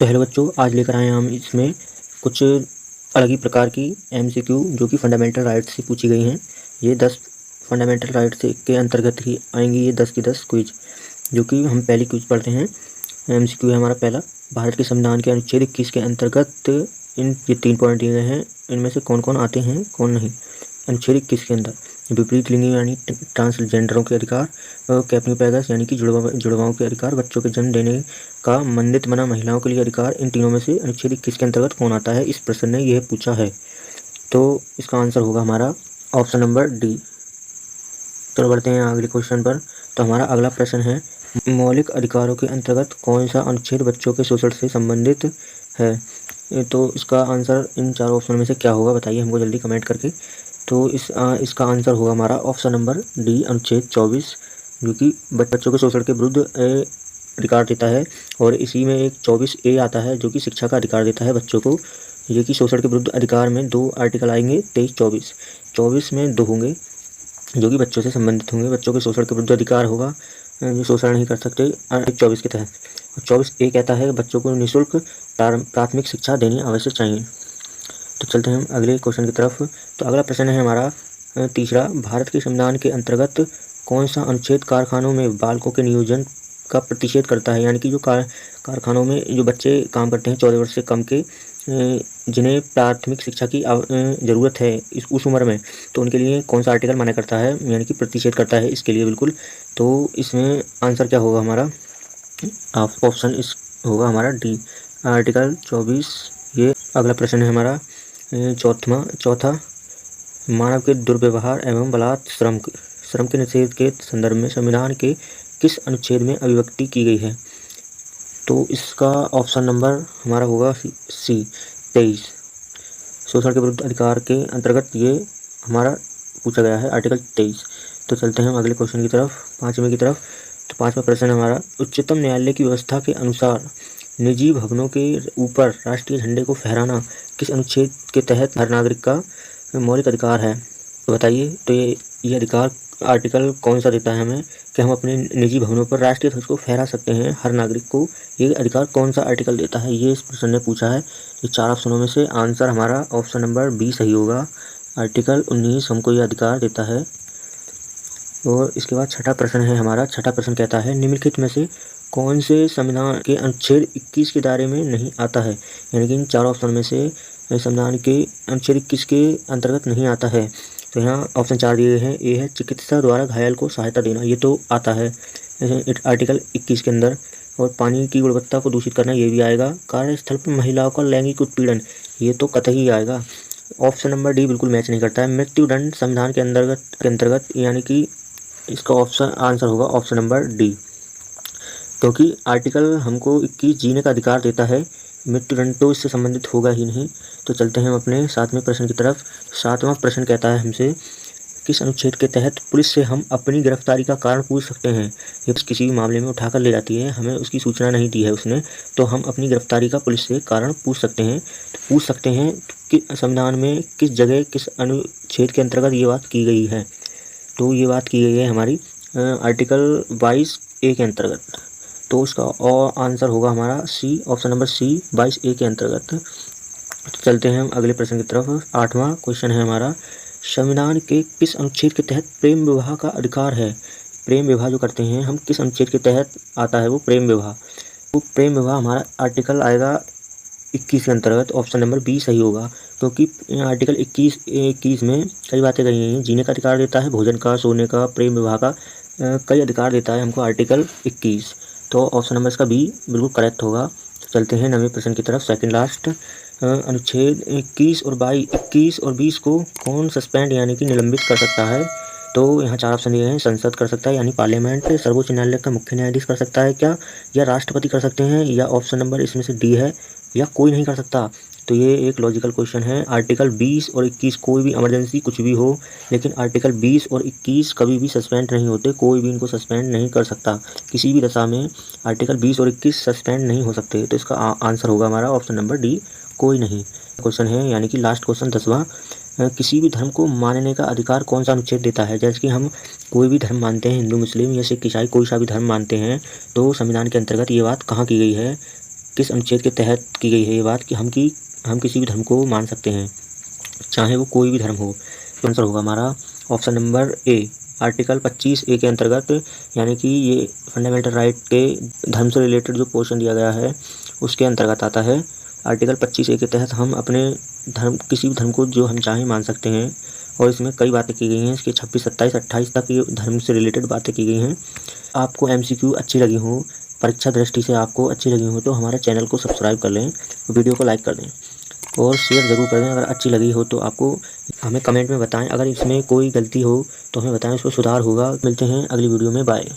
तो हेलो बच्चों, आज लेकर आए हैं हम इसमें कुछ अलग ही प्रकार की एमसीक्यू जो कि फंडामेंटल राइट्स से पूछी गई हैं। ये 10 फंडामेंटल राइट्स के अंतर्गत ही आएंगी। ये 10 की 10 क्विज, जो कि हम पहली क्विज पढ़ते हैं। एमसीक्यू है हमारा पहला। भारत के संविधान के अनुच्छेद 21 के अंतर्गत ये 3 पॉइंट दिए गए हैं। इनमें से कौन कौन आते हैं, कौन नहीं। अनुच्छेद 21 के अंदर विपरीत लिंगी यानी ट्रांसजेंडरों के अधिकार, कैप्नियोपैगस यानी कि जुड़वाओं के अधिकार, बच्चों के जन्म देने का मंडित बना महिलाओं के लिए अधिकार। इन तीनों में से अनुच्छेद 21 के अंतर्गत कौन आता है, इस प्रश्न ने यह पूछा है। तो इसका आंसर होगा हमारा ऑप्शन नंबर डी। चलो बढ़ते हैं अगले क्वेश्चन पर। तो हमारा अगला प्रश्न है, मौलिक अधिकारों के अंतर्गत कौन सा अनुच्छेद बच्चों के शोषण से संबंधित है। तो इसका आंसर इन चारों ऑप्शन में से क्या होगा, बताइए हमको जल्दी कमेंट करके। तो इसका आंसर होगा हमारा ऑप्शन नंबर डी, अनुच्छेद 24, जो कि बच्चों के शोषण के विरुद्ध अधिकार देता है। और इसी में एक 24A आता है जो कि शिक्षा का अधिकार देता है बच्चों को। ये कि शोषण के विरुद्ध अधिकार में 2 आर्टिकल आएंगे, 23, 24। 24 में 2 होंगे जो कि बच्चों से संबंधित होंगे। बच्चों के शोषण के विरुद्ध अधिकार होगा, जो शोषण नहीं कर सकते 24 के तहत। 24A कहता है बच्चों को निःशुल्क प्राथमिक शिक्षा देनी आवश्यक चाहिए। तो चलते हैं हम अगले क्वेश्चन की तरफ। तो अगला प्रश्न है हमारा तीसरा, भारत के संविधान के अंतर्गत कौन सा अनुच्छेद कारखानों में बालकों के नियोजन का प्रतिषेध करता है। यानी कि जो कारखानों में जो बच्चे काम करते हैं 14 वर्ष से कम के, जिन्हें प्राथमिक शिक्षा की ज़रूरत है उस उम्र में, तो उनके लिए कौन सा आर्टिकल माना करता है, यानी कि प्रतिषेध करता है इसके लिए बिल्कुल। तो इसमें आंसर क्या होगा हमारा, ऑप्शन इस होगा हमारा डी, आर्टिकल 24। ये अगला प्रश्न है हमारा चौथा, मानव के दुर्व्यवहार एवं बलात् श्रम के निषेध के संदर्भ में संविधान के किस अनुच्छेद में अभिव्यक्ति की गई है। तो इसका ऑप्शन नंबर हमारा होगा सी, 23। शोषण के विरुद्ध अधिकार के अंतर्गत ये हमारा पूछा गया है, आर्टिकल 23। तो चलते हैं हम अगले क्वेश्चन की तरफ, पाँचवें की तरफ। तो पाँचवा प्रश्न हमारा, उच्चतम न्यायालय की व्यवस्था के अनुसार निजी भवनों के ऊपर राष्ट्रीय झंडे को फहराना किस अनुच्छेद के तहत हर नागरिक का मौलिक अधिकार है। तो बताइए, तो ये अधिकार आर्टिकल कौन सा देता है हमें कि हम अपने निजी भवनों पर राष्ट्रीय ध्वज को फहरा सकते हैं। हर नागरिक को ये अधिकार कौन सा आर्टिकल देता है, ये इस प्रश्न ने पूछा है। ये 4 ऑप्शनों में से आंसर हमारा ऑप्शन नंबर बी सही होगा। आर्टिकल 19 हमको ये अधिकार देता है। और इसके बाद छठा प्रश्न है हमारा। छठा प्रश्न कहता है, निम्नलिखित में से कौन से संविधान के अनुच्छेद 21 के दायरे में नहीं आता है। यानी कि इन 4 ऑप्शन में से संविधान के अनुच्छेद 21 के अंतर्गत नहीं आता है। तो यहाँ ऑप्शन 4 दिए गए हैं। ए है चिकित्सा द्वारा घायल को सहायता देना, ये तो आता है आर्टिकल 21 के अंदर। और पानी की गुणवत्ता को दूषित करना, ये भी आएगा। कार्यस्थल पर महिलाओं का लैंगिक उत्पीड़न, ये तो कतई आएगा। ऑप्शन नंबर डी बिल्कुल मैच नहीं करता है। मृत्युदंड संविधान के अंतर्गत यानी कि इसका ऑप्शन आंसर होगा ऑप्शन नंबर डी, क्योंकि आर्टिकल हमको 21 जीने का अधिकार देता है, मृत्युदंड तो इससे संबंधित होगा ही नहीं। तो चलते हैं हम अपने 7वें प्रश्न की तरफ। 7वां प्रश्न कहता है हमसे, किस अनुच्छेद के तहत पुलिस से हम अपनी गिरफ्तारी का कारण पूछ सकते हैं। ये किसी भी मामले में उठाकर ले जाती है, हमें उसकी सूचना नहीं दी है उसने, तो हम अपनी गिरफ्तारी का पुलिस से कारण पूछ सकते हैं। तो पूछ सकते हैं कि संविधान में किस जगह किस अनुच्छेद के अंतर्गत ये बात की गई है। तो ये बात की गई है हमारी आर्टिकल 22A के अंतर्गत। तो उसका आंसर होगा हमारा सी, ऑप्शन नंबर सी, 22A के अंतर्गत। चलते हैं हम अगले प्रश्न की तरफ। 8वां क्वेश्चन है हमारा, संविधान के किस अनुच्छेद के तहत प्रेम विवाह का अधिकार है। प्रेम विवाह जो करते हैं हम, किस अनुच्छेद के तहत आता है वो प्रेम विवाह। तो प्रेम विवाह हमारा आर्टिकल आएगा 21 के अंतर्गत। ऑप्शन नंबर बी सही होगा, क्योंकि आर्टिकल 21 में कई बातें कही गई हैं। जीने का अधिकार देता है, भोजन का, सोने का, प्रेम विवाह का, कई अधिकार देता है हमको आर्टिकल 21। तो ऑप्शन नंबर इसका बी बिल्कुल करेक्ट होगा। तो चलते हैं 9वें प्रश्न की तरफ, सेकंड लास्ट। अनुच्छेद 21 और 20 को कौन सस्पेंड यानी कि निलंबित कर सकता है। तो यहाँ 4 ऑप्शन दिए हैं। संसद कर सकता है यानी पार्लियामेंट, सर्वोच्च न्यायालय का मुख्य न्यायाधीश कर सकता है क्या, या राष्ट्रपति कर सकते हैं, या ऑप्शन नंबर इसमें से डी है, या कोई नहीं कर सकता। तो ये एक लॉजिकल क्वेश्चन है। आर्टिकल 20 और 21 कोई भी इमरजेंसी कुछ भी हो, लेकिन आर्टिकल 20 और 21 कभी भी सस्पेंड नहीं होते, कोई भी इनको सस्पेंड नहीं कर सकता। किसी भी दशा में आर्टिकल 20 और 21 सस्पेंड नहीं हो सकते। तो इसका आंसर होगा हमारा ऑप्शन नंबर डी, कोई नहीं। क्वेश्चन है यानी कि लास्ट क्वेश्चन 10वां, किसी भी धर्म को मानने का अधिकार कौन सा अनुच्छेद देता है। जैसे कि हम कोई भी धर्म मानते हैं, हिंदू, मुस्लिम या सिख, ईसाई, कोई सा भी धर्म मानते हैं, तो संविधान के अंतर्गत ये बात कहाँ की गई है, किस अनुच्छेद के तहत की गई है ये बात कि हम किसी भी धर्म को मान सकते हैं, चाहे वो कोई भी धर्म हो। तो आंसर होगा हमारा option number A, article 25A के अंतर्गत, यानी कि ये फंडामेंटल राइट के धर्म से रिलेटेड जो पोर्शन दिया गया है उसके अंतर्गत आता है। आर्टिकल 25A के तहत हम अपने धर्म, किसी भी धर्म को जो हम चाहें मान सकते हैं, और इसमें कई बातें की गई हैं। इसके 26, 27, 28 तक ये धर्म से रिलेटेड बातें की गई हैं। आपको MCQ अच्छी लगी हो, परीक्षा दृष्टि से आपको अच्छी लगी हो, तो हमारे चैनल को सब्सक्राइब कर लें, वीडियो को लाइक कर दें और शेयर ज़रूर कर दें। अगर अच्छी लगी हो तो आपको हमें कमेंट में बताएं। अगर इसमें कोई गलती हो तो हमें बताएं, उसको सुधार होगा। मिलते हैं अगली वीडियो में, बाय।